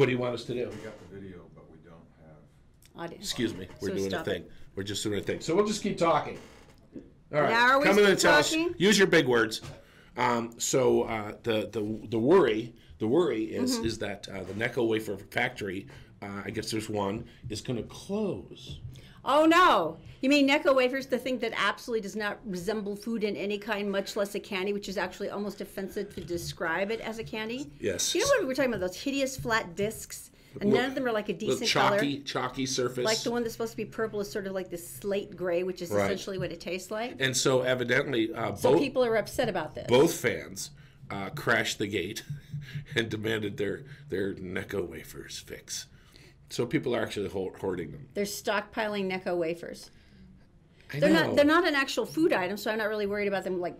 What do you want us to do? We got the video, but we don't have... Audio. Excuse me. We're So doing a stop thing. it. We're just doing a thing. So we'll just keep talking. All right. Now are we Come in still and tell us. talking? Use your big words. The worry is that the Necco wafer factory, I guess there's one, is going to close. Oh, no. You mean Necco wafers, the thing that absolutely does not resemble food in any kind, much less a candy, which is actually almost offensive to describe it as a candy? Yes. You know what we were talking about, those hideous flat discs? And none of them are like a decent chalky surface. Like the one that's supposed to be purple is sort of like this slate gray, which is essentially what it tastes like. And so evidently, so people are upset about this. Both fans crashed the gate and demanded their Necco wafers fix. So people are actually hoarding them. They're stockpiling Necco wafers. They're not an actual food item, so I'm not really worried about them, like,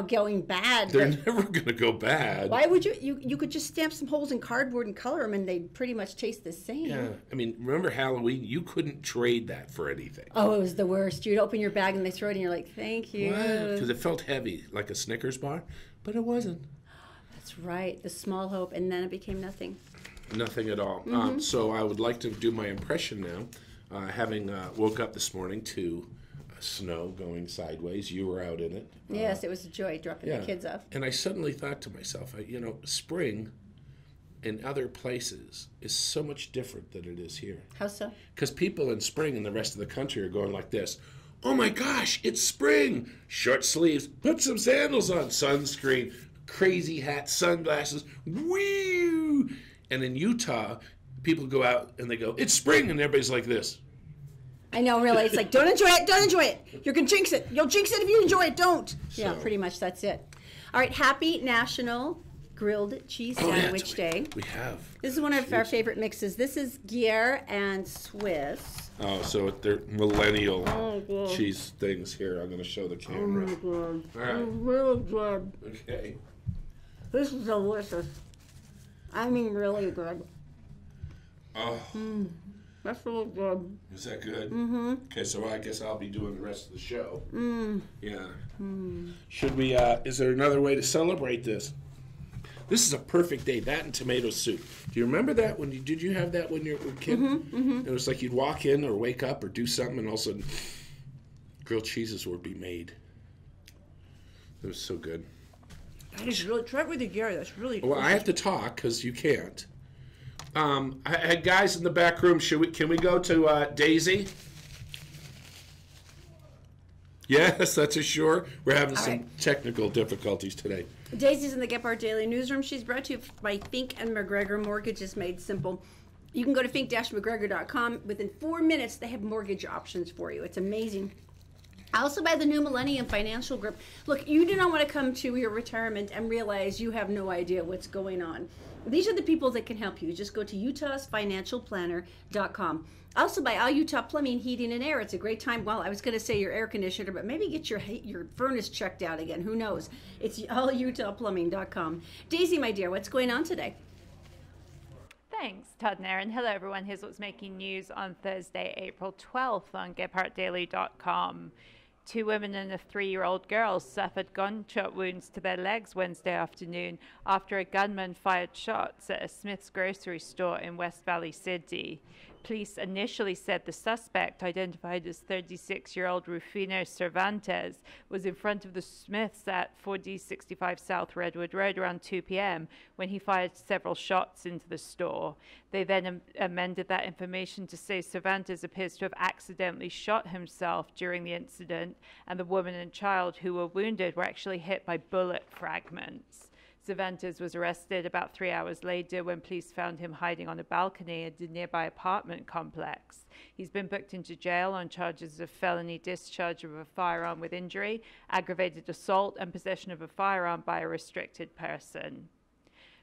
going bad. They're never going to go bad. Why would you could just stamp some holes in cardboard and color them, and they'd pretty much taste the same. Yeah, I mean, remember Halloween? You couldn't trade that for anything. Oh, it was the worst. You'd open your bag and they throw it, and you're like, "Thank you." Because it felt heavy, like a Snickers bar, but it wasn't. That's right. The small hope, and then it became nothing. Nothing at all. So I would like to do my impression now, having woke up this morning to snow going sideways. You were out in it. Yes, it was a joy dropping the kids off. And I suddenly thought to myself, spring in other places is so much different than it is here. How so? Because people in spring in the rest of the country are going like this. Oh my gosh, it's spring! Short sleeves, put some sandals on, sunscreen, crazy hat, sunglasses, woo! And in Utah, people go out and they go, it's spring, and everybody's like this. I know, really. It's like, don't enjoy it. You're going to jinx it. You'll jinx it if you enjoy it. Don't. Yeah, pretty much that's it. All right, happy National Grilled Cheese Sandwich Day. We have. This is one of our favorite mixes. This is Gruyere and Swiss. Oh, so they're millennial cheese things here. I'm going to show the camera. Oh, my God. All right. It's really good. Okay. This is delicious. I mean, really good. Oh. That's really good. Is that good? Mm-hmm. Okay, so I guess I'll be doing the rest of the show. Yeah. Should we, is there another way to celebrate this? This is a perfect day, that and tomato soup. Do you remember that? Did you have that when you were a kid? It was like you'd walk in or wake up or do something, and all of a sudden, grilled cheeses would be made. It was so good. That is really, try it with the Gruyere, that's really good. Well, I have to talk, because you can't. I had guys in the back room. Can we go to Daisy? Yes, that's a sure. We're having some technical difficulties today. Daisy's in the Gephardt Daily Newsroom. She's brought to you by Fink and McGregor. Mortgage is made simple. You can go to fink-mcgregor.com. Within 4 minutes, they have mortgage options for you. It's amazing. Also by the New Millennium Financial Group. Look, you do not want to come to your retirement and realize you have no idea what's going on. These are the people that can help you. Just go to utahsfinancialplanner.com. Also by All Utah Plumbing, Heating, and Air. It's a great time. Well, I was going to say your air conditioner, but maybe get your furnace checked out again. Who knows? It's allutahplumbing.com. Daisy, my dear, what's going on today? Thanks, Todd and Erin. Hello, everyone. Here's what's making news on Thursday, April 12th on GephartDaily.com. 2 women and a 3-year-old girl suffered gunshot wounds to their legs Wednesday afternoon after a gunman fired shots at a Smith's grocery store in West Valley City. Police initially said the suspect, identified as 36-year-old Rufino Cervantes, was in front of the Smiths at 4D65 South Redwood Road around 2 p.m. when he fired several shots into the store. They then amended that information to say Cervantes appears to have accidentally shot himself during the incident, and the woman and child who were wounded were actually hit by bullet fragments. Cervantes was arrested about 3 hours later when police found him hiding on a balcony at a nearby apartment complex. He's been booked into jail on charges of felony discharge of a firearm with injury, aggravated assault, and possession of a firearm by a restricted person.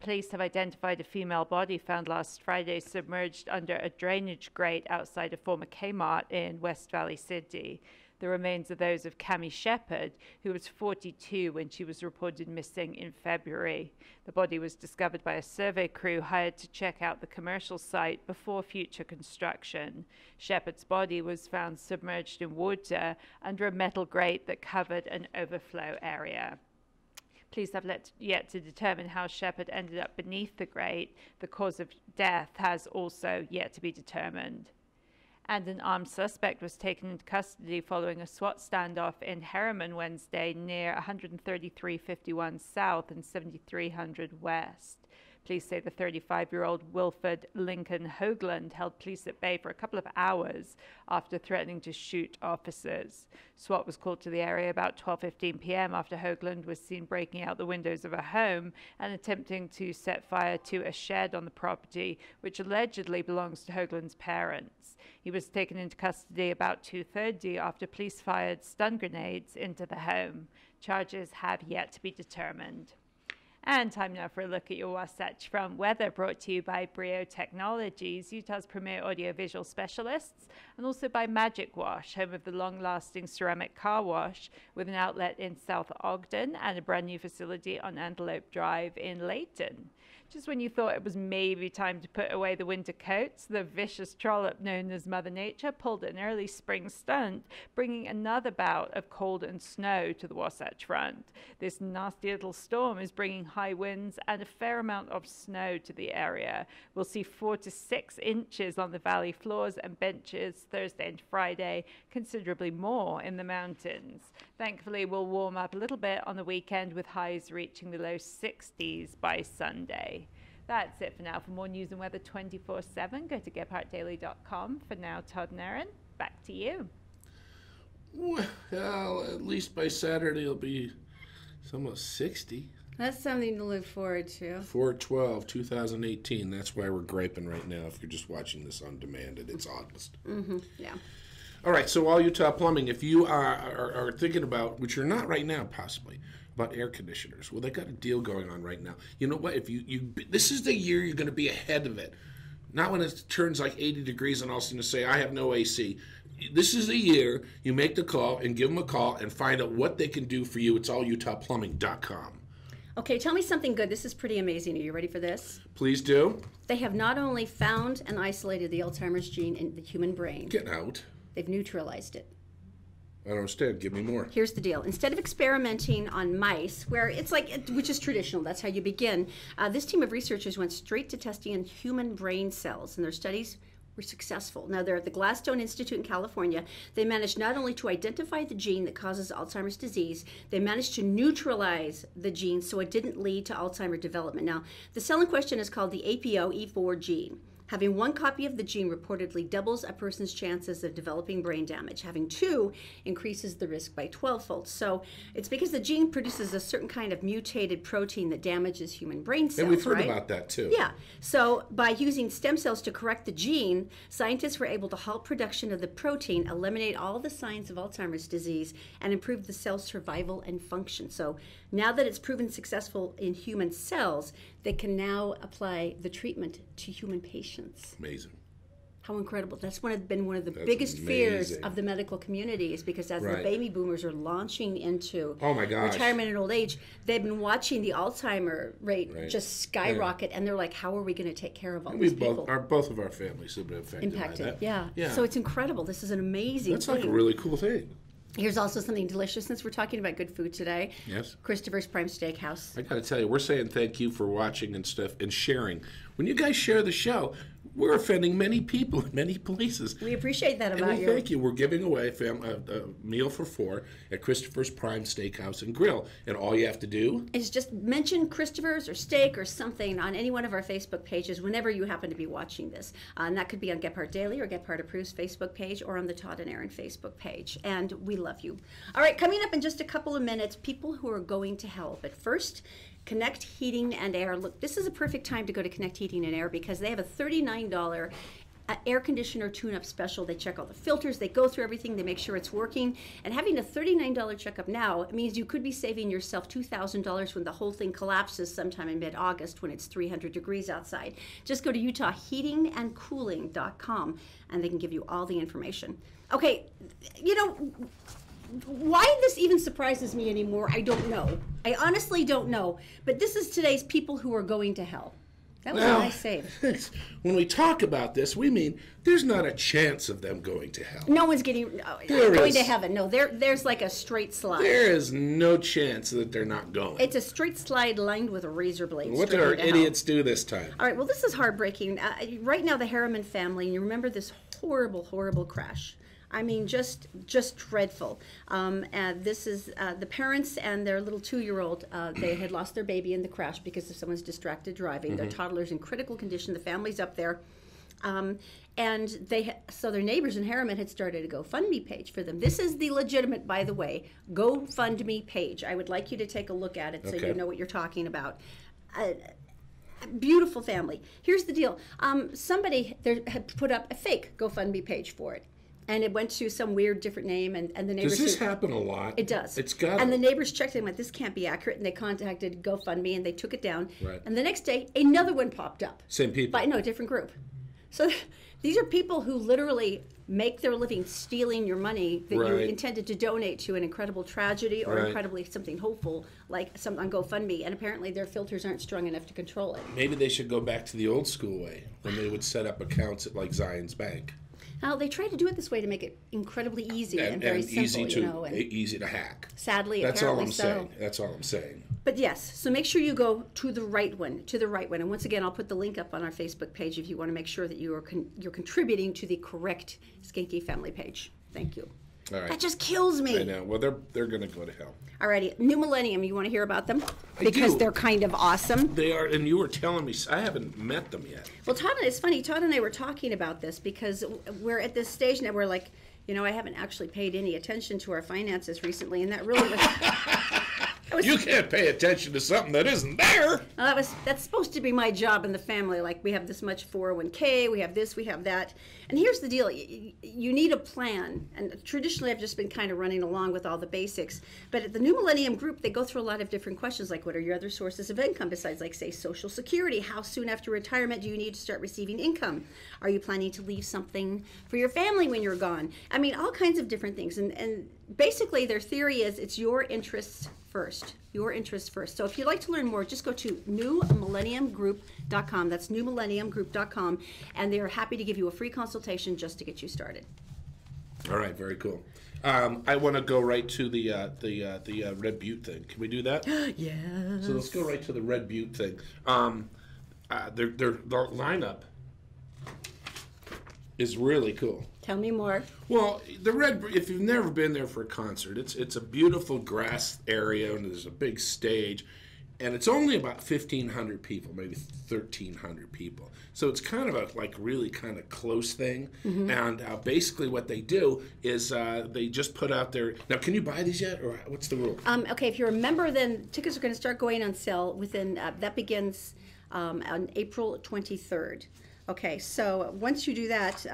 Police have identified a female body found last Friday submerged under a drainage grate outside a former Kmart in West Valley City. The remains are those of Cammie Shepherd, who was 42 when she was reported missing in February. The body was discovered by a survey crew hired to check out the commercial site before future construction. Shepherd's body was found submerged in water under a metal grate that covered an overflow area. Police have yet to determine how Shepherd ended up beneath the grate. The cause of death has also yet to be determined. And an armed suspect was taken into custody following a SWAT standoff in Harriman Wednesday near 13351 South and 7300 West. Police say the 35-year-old Wilford Lincoln Hoagland held police at bay for a couple of hours after threatening to shoot officers. SWAT was called to the area about 12:15 p.m. after Hoagland was seen breaking out the windows of a home and attempting to set fire to a shed on the property, which allegedly belongs to Hoagland's parents. He was taken into custody about 2:30 after police fired stun grenades into the home. Charges have yet to be determined. And time now for a look at your Wasatch Front weather, brought to you by Brio Technologies, Utah's premier audiovisual specialists, and also by Magic Wash, home of the long-lasting ceramic car wash, with an outlet in South Ogden and a brand new facility on Antelope Drive in Layton. Just when you thought it was maybe time to put away the winter coats, the vicious trollop known as Mother Nature pulled an early spring stunt, bringing another bout of cold and snow to the Wasatch Front. This nasty little storm is bringing high winds and a fair amount of snow to the area. We'll see 4 to 6 inches on the valley floors and benches Thursday and Friday, considerably more in the mountains. Thankfully, we'll warm up a little bit on the weekend with highs reaching the low 60s by Sunday. That's it for now. For more news and weather 24/7, go to GephardtDaily.com. For now, Todd and Erin, back to you. Well, at least by Saturday it'll be almost 60. That's something to look forward to. 4/12/2018. That's why we're griping right now if you're just watching this on demand and it's August. Yeah. All right, so all Utah Plumbing, if you are thinking about, which you're not right now possibly, about air conditioners, well, they got a deal going on right now. You know what? If you this is the year you're going to be ahead of it. Not when it turns like 80 degrees and all of a sudden say, I have no AC. This is the year you make the call and give them a call and find out what they can do for you. It's allutahplumbing.com. Okay, tell me something good. This is pretty amazing. Are you ready for this? Please do. They have not only found and isolated the Alzheimer's gene in the human brain, Get out. they've neutralized it. I don't understand. Give me more. Here's the deal. Instead of experimenting on mice, where it's like, which is traditional, that's how you begin, this team of researchers went straight to testing on human brain cells, and their studies were successful. Now, they're at the Gladstone Institute in California. They managed not only to identify the gene that causes Alzheimer's disease, they managed to neutralize the gene so it didn't lead to Alzheimer's development. Now, the cell in question is called the APOE4 gene. Having one copy of the gene reportedly doubles a person's chances of developing brain damage. Having two increases the risk by 12-fold. So it's because the gene produces a certain kind of mutated protein that damages human brain cells. And we've heard right? about that too. Yeah. So by using stem cells to correct the gene, scientists were able to halt production of the protein, eliminate all the signs of Alzheimer's disease, and improve the cell's survival and function. So now that it's proven successful in human cells, they can now apply the treatment to human patients. Amazing. How incredible. That's been one of the biggest fears of the medical community, is because as the baby boomers are launching into retirement and old age, they've been watching the Alzheimer rate just skyrocket, and they're like, how are we going to take care of all these people? Both of our families have been affected by that. Yeah. So it's incredible. This is an amazing That's like a really cool thing. Here's also something delicious, since we're talking about good food today. Yes. Christopher's Prime Steakhouse. I got to tell you, we're saying thank you for watching and stuff and sharing. When you guys share the show, we're offending many people in many places. We appreciate that about you. Thank you. We're giving away a meal for 4 at Christopher's Prime Steakhouse and Grill. And all you have to do is just mention Christopher's or steak or something on any one of our Facebook pages whenever you happen to be watching this. And that could be on Gephardt Daily or Gephardt Approves Facebook page or on the Todd and Erin Facebook page. And we love you. All right, coming up in just a couple of minutes, people who are going to hell. But first, Connect Heating and Air. Look, this is a perfect time to go to Connect Heating and Air because they have a $39 air conditioner tune-up special. They check all the filters, they go through everything, they make sure it's working. And having a $39 checkup now means you could be saving yourself $2,000 when the whole thing collapses sometime in mid-August when it's 300 degrees outside. Just go to UtahHeatingandCooling.com and they can give you all the information. Okay, you know, why this even surprises me anymore, I don't know. I honestly don't know. But this is today's people who are going to hell. That was a nice save. When we talk about this, we mean there's not a chance of them going to hell. No one's going to heaven. No, there's like a straight slide. There is no chance that they're not going. It's a straight slide lined with razor blades. What did our idiots do this time? All right, well, this is heartbreaking. Right now, the Harriman family, and you remember this horrible, horrible crash. I mean, just dreadful. And this is the parents and their little 2-year-old. They had lost their baby in the crash because of someone's distracted driving. Their toddler's in critical condition. The family's up there. And so their neighbors in Harriman had started a GoFundMe page for them. This is the legitimate, by the way, GoFundMe page. I would like you to take a look at it so you know what you're talking about. Beautiful family. Here's the deal. Somebody there had put up a fake GoFundMe page for it. And it went to some weird different name, and the neighbors... Does this happen a lot? It does. It's got. And the neighbors checked and went, this can't be accurate, and they contacted GoFundMe, and they took it down. Right. And the next day, another one popped up. Same people? No, different group. So these are people who literally make their living stealing your money that you intended to donate to an incredible tragedy or incredibly something hopeful, like some on GoFundMe, and apparently their filters aren't strong enough to control it. Maybe they should go back to the old school way, when they would set up accounts at like Zion's Bank. Now, they tried to do it this way to make it incredibly easy and very simple, easy to hack. Sadly, that's all apparently I'm saying. That's all I'm saying. But yes, so make sure you go to the right one, And once again, I'll put the link up on our Facebook page if you want to make sure that you're contributing to the correct Skanky family page. Thank you. All right. That just kills me. I know. Well, they're going to go to hell. Alrighty, New Millennium. You want to hear about them? Because they're kind of awesome. They are, and you were telling me, I haven't met them yet. Well, it's funny. Todd and I were talking about this because we're at this stage now where, like, I haven't actually paid any attention to our finances recently, and that really was... You can't pay attention to something that isn't there. Well, that's supposed to be my job in the family. Like, we have this much 401k, we have this, we have that. And here's the deal. You need a plan. And traditionally, I've just been kind of running along with all the basics. But at the New Millennium group, they go through a lot of different questions, like what are your other sources of income besides, like, say, Social Security? How soon after retirement do you need to start receiving income? Are you planning to leave something for your family when you're gone? I mean, all kinds of different things. And basically, their theory is it's your interests first. Your interests first. So if you'd like to learn more, just go to newmillenniumgroup.com. That's newmillenniumgroup.com, and they're happy to give you a free consultation just to get you started. All right, very cool. I want to go right to the Red Butte thing. Can we do that? Yes. So let's go right to the Red Butte thing. Their lineup is really cool. Tell me more. Well, if you've never been there for a concert, it's a beautiful grass area, and there's a big stage, and it's only about 1,500 people, maybe 1,300 people. So it's kind of a really kind of close thing. Mm-hmm. And basically what they do is they just put out their... Now, can you buy these yet, or what's the rule? Okay, if you're a member, then tickets are going to start going on sale within... that begins on April 23rd. Okay, so once you do that...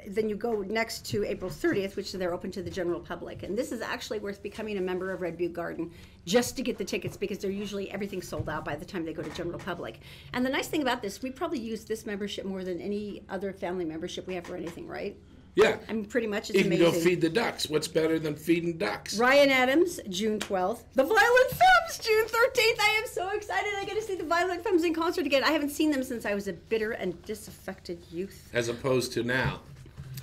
then you go next to April 30th, which they're open to the general public. And this is actually worth becoming a member of Red Butte Garden just to get the tickets, because they're usually everything's sold out by the time they go to general public. And the nice thing about this, we probably use this membership more than any other family membership we have for anything, right? Yeah. I mean, pretty much it's amazing. You can go feed the ducks. What's better than feeding ducks? Ryan Adams, June 12th. The Violent Femmes, June 13th. I am so excited. I get to see the Violent Femmes in concert again. I haven't seen them since I was a bitter and disaffected youth. As opposed to now.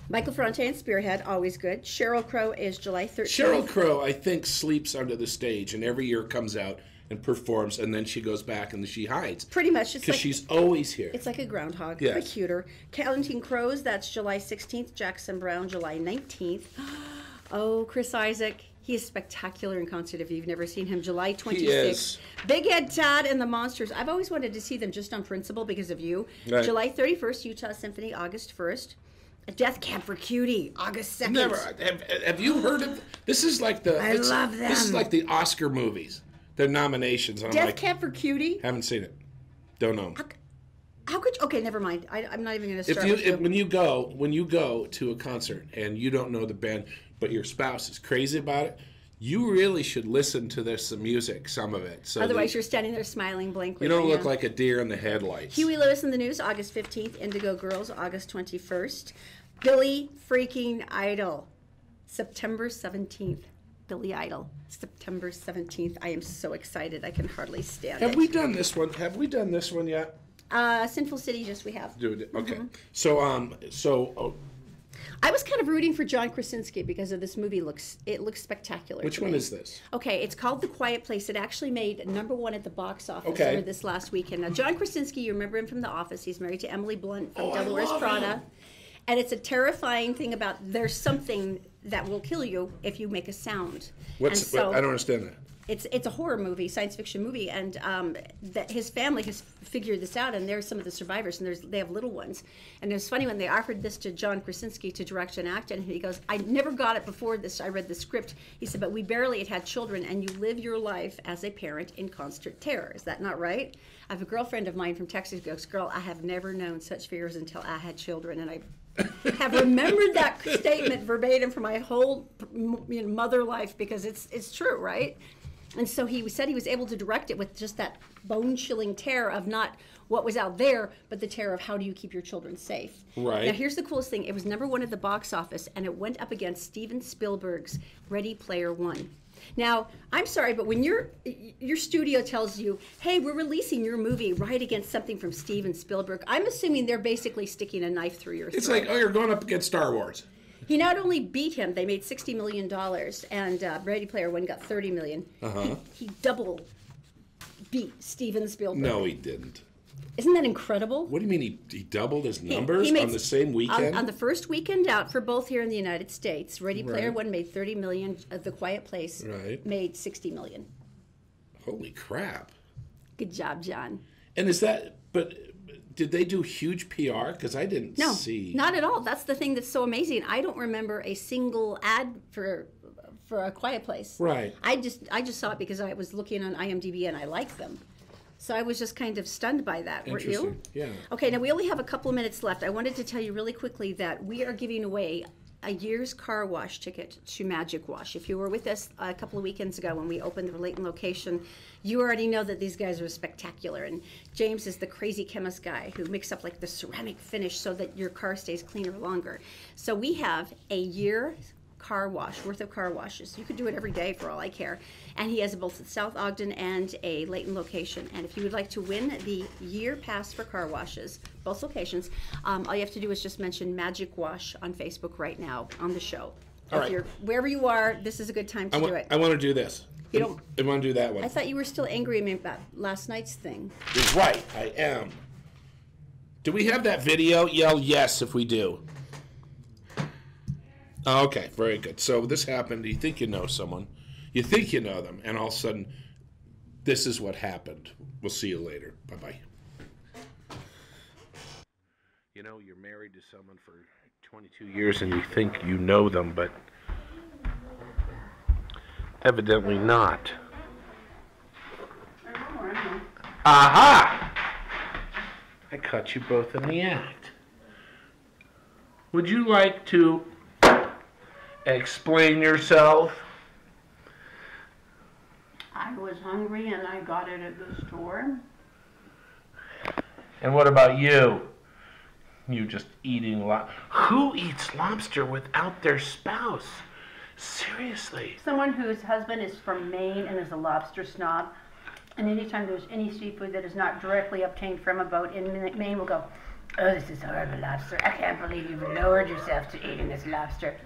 Michael Ferrante and Spearhead, always good. Sheryl Crow is July 13th. Sheryl Crow, I think, sleeps under the stage and every year comes out and performs, and then she goes back and she hides. Pretty much. Because she's always here. It's like a groundhog, yes. But cuter. Counting Crows, that's July 16th. Jackson Brown, July 19th. Oh, Chris Isaac. He is spectacular in concert if you've never seen him. July 26th. He is. Big Head Todd and the Monsters. I've always wanted to see them just on principle because of you. Right. July 31st, Utah Symphony, August 1st. Death Camp for Cutie, August 2nd. Never. Have you heard of... This is like the... I love them. This is like the Oscar movies. Their nominations. Death Camp for Cutie? Haven't seen it. Don't know. How could you... Okay, never mind. I'm not even going to start when you go to a concert and you don't know the band, but your spouse is crazy about it, you really should listen to this music, some of it. So otherwise, you're standing there smiling blankly. You don't look like a deer in the headlights. Huey Lewis in the News, August 15th. Indigo Girls, August 21st. Billy freaking Idol, September 17th. Billy Idol, September 17th. I am so excited. I can hardly stand it. Have we done this one? Have we done this one yet? Sinful City, just we have. Okay. Mm-hmm. So I was kind of rooting for John Krasinski because of this movie. It looks spectacular. Which one is this? Okay, it's called The Quiet Place. It actually made #1 at the box office over this last weekend. Now, John Krasinski, you remember him from The Office. He's married to Emily Blunt from Devil Wears Prada. And it's a terrifying thing about there's something that will kill you if you make a sound. I don't understand that. It's a horror movie, science fiction movie, and that his family has figured this out, and there's some of the survivors, and they have little ones. And it was funny when they offered this to John Krasinski to direct and act, and he goes, I never got it before this. I read the script. He said, but we barely had children, and you live your life as a parent in constant terror. Is that not right? I have a girlfriend of mine from Texas who goes, girl, I have never known such fears until I had children, and I have remembered that statement verbatim for my whole mother life because it's true, right? And so he said he was able to direct it with just that bone-chilling terror of not what was out there, but the terror of how do you keep your children safe. Right. Now, here's the coolest thing. It was #1 at the box office, and it went up against Steven Spielberg's Ready Player One. Now, I'm sorry, but when your studio tells you, hey, we're releasing your movie right against something from Steven Spielberg, I'm assuming they're basically sticking a knife through your throat. It's like, oh, you're going up against Star Wars. He not only beat him, they made $60 million, and Ready Player One got $30 million. He double beat Steven Spielberg. No, he didn't. Isn't that incredible? What do you mean he doubled his numbers on the same weekend? On the first weekend out for both here in the United States, Ready Player One made $30 million. The Quiet Place made $60 million. Holy crap! Good job, John. And is that? But did they do huge PR? Because I didn't see. No, not at all. That's the thing that's so amazing. I don't remember a single ad for A Quiet Place. Right. I just saw it because I was looking on IMDb and I liked them. So I was just kind of stunned by that, weren't you? Yeah. Okay, now we only have a couple of minutes left. I wanted to tell you really quickly that we are giving away a year's car wash ticket to Magic Wash. If you were with us a couple of weekends ago when we opened the Layton location, you already know that these guys are spectacular. And James is the crazy chemist guy who mixes up like the ceramic finish so that your car stays cleaner longer. So we have a year car wash worth of car washes. You could do it every day for all I care. And he has both a South Ogden and a Layton location. And if you would like to win the year pass for car washes, both locations, all you have to do is just mention Magic Wash on Facebook right now on the show. All right. Wherever you are, this is a good time to do it. I want to do this. You don't? I want to do that one. I thought you were still angry at me about last night's thing. You're right, I am. Do we have that video? Yell yes if we do. Okay, very good. So this happened. You think you know someone. You think you know them. And all of a sudden, this is what happened. We'll see you later. Bye-bye. You know, you're married to someone for 22 years and you think you know them, but evidently not. Aha! I caught you both in the act. Would you like to explain yourself? I was hungry and I got it at the store. And what about you? You just eating Who eats lobster without their spouse? Seriously. Someone whose husband is from Maine and is a lobster snob. And anytime there's any seafood that is not directly obtained from a boat in Maine will go, oh, this is horrible lobster. I can't believe you've lowered yourself to eating this lobster.